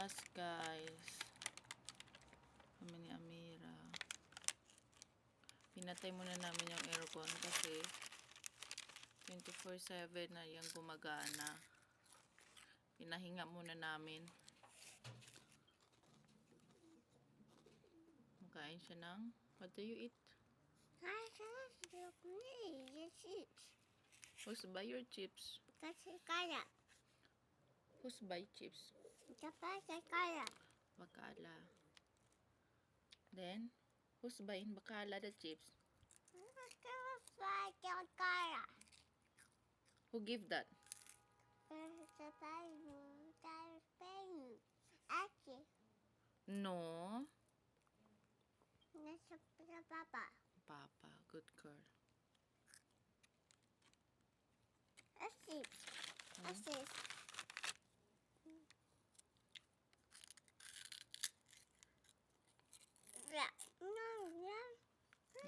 labas, guys. Kami ni Amira. Pinatay muna namin yung aircon kasi 24/7 na yung gumagana. Pinahinga muna namin. Makain siya ng, what do you eat? Who's buy your chips? Who's buy chips? Bakala. Then, who's buying Bakala the chips? Who give that? No. Papa, good girl.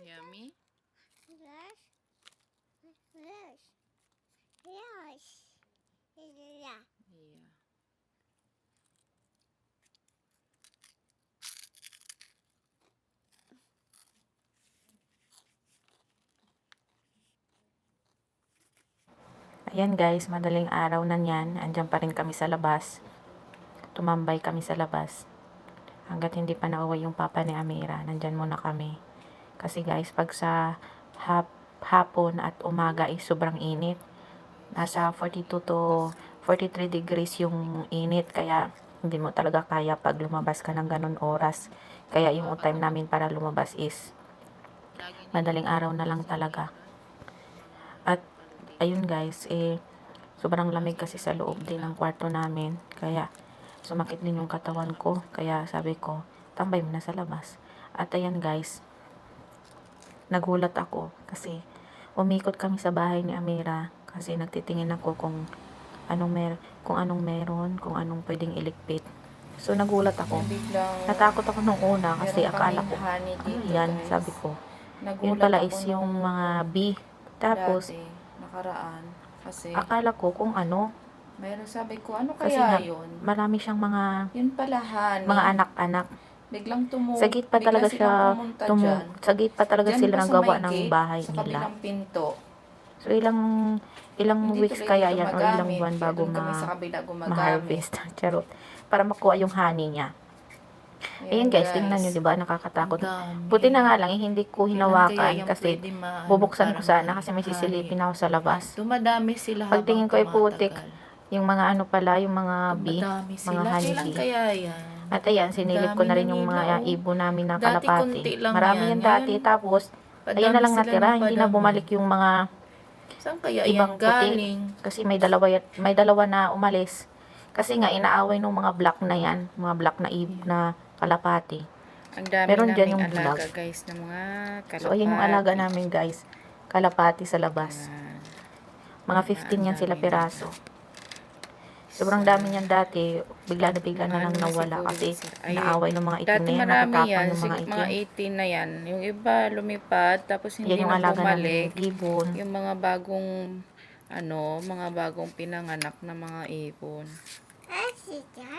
Yummy? Yeah. Ayan guys, madaling araw na niyan. Andyan pa rin kami sa labas. Tumambay kami sa labas. Hanggat hindi pa nauwi yung papa ni Amira, nandyan muna kami. Kasi guys, pag sa hapon at umaga is sobrang init. Nasa 42 to 43 degrees yung init. Kaya hindi mo talaga kaya pag lumabas ka ng ganun oras. Kaya yung time namin para lumabas is madaling araw na lang talaga. At ayun guys, sobrang lamig kasi sa loob din ng kwarto namin. Kaya sumakit din yung katawan ko. Kaya sabi ko, tambay mo na sa labas. At ayan guys, nagulat ako kasi umikot kami sa bahay ni Amira kasi nagtitingin ako kung anong meron, kung anong pwedeng iligpit. So nagulat ako. Natakot ako nung una kasi akala ko, yan, sabi ko. Yun pala is yung mga bee. Tapos, Nakaraan. Kasi, akala ko kung ano. mayroon sabi ko, ano Kasi kaya nga, yun? marami siyang mga Yun pala, honey. mga anak-anak. Biglang Sa gate pa talaga siya, sa gate pa talaga Diyan sila pa nang sa gawa may ng gate, bahay sa nila. kabilang pinto. So, ilang Hindi weeks tuloy kaya dito yan o ilang magamit. buwan Kaya bago doon kami sa kabila gumagamit. ma-harvest. Charot. Para makuha yung honey niya. Ayan guys, tingnan nyo, diba? Nakakatakot. Buti na nga lang, hindi ko hinawakan kasi bubuksan ko sana kasi may sisilipin ako sa labas. Dumadami sila Pagtingin ko ay putik. Yung mga ano pala, yung mga bee, mga Kailan honeybee. kaya yan? At ayan, sinilip ko na rin yung mga ibon namin na kalapati. Marami yan dati. Tapos, ayan na lang natira. Hindi na bumalik yung mga saan kaya ibang yan puti. galing? Kasi may dalawa na umalis. Kasi nga, inaaway ng mga black na yan. Mga black na kalapati. Ang dami Meron dyan naming yung alaga black. guys ng mga kalapati. So, ayan yung alaga namin guys. Kalapati sa labas. Mga 15 yan sila piraso. Sobrang dami niyan dati, bigla na lang nawala kasi naaway ng mga itim na yan, natatapang yung mga itim. Mga 18 na yan. Yung iba lumipad, tapos hindi yan yung na alaga bumalik. ng ibon. Yung mga bagong pinanganak na mga ibon.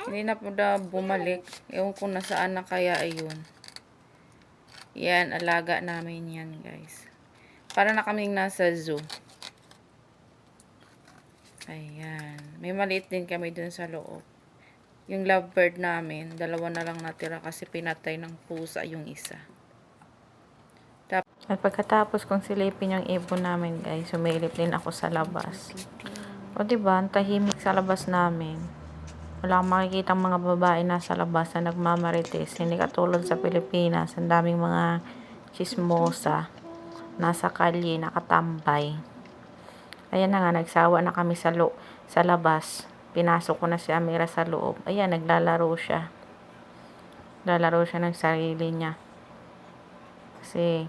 Hindi na po na bumalik. Ewan ko nasaan na kaya ayun. Yan, alaga namin yan guys. Para na kaming nasa zoo. Ayan. May maliit din kami dun sa loob. Yung lovebird namin, 2 na lang natira kasi pinatay ng pusa yung isa. At pagkatapos kong silipin yung ibon namin guys, sumilip din ako sa labas. O diba, ang tahimik sa labas namin. Wala akong makikita mga babae nasa labas na nagmamarites. Hindi katulad sa Pilipinas, ang daming mga chismosa nasa kalye, nakatambay. Ayan na nga, nagsawa na kami sa labas. Pinasok ko na si Amira sa loob. Ayan, naglalaro siya. Lalaro siya ng sarili niya. Kasi,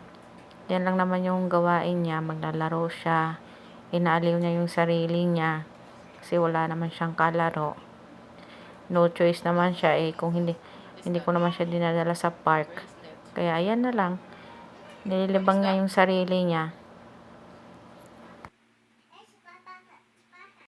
yan lang naman yung gawain niya. Maglalaro siya. Inaaliw niya yung sarili niya. Kasi wala naman siyang kalaro. No choice naman siya kung hindi ko naman siya dinadala sa park. Kaya ayan na lang. Nililibang niya yung sarili niya.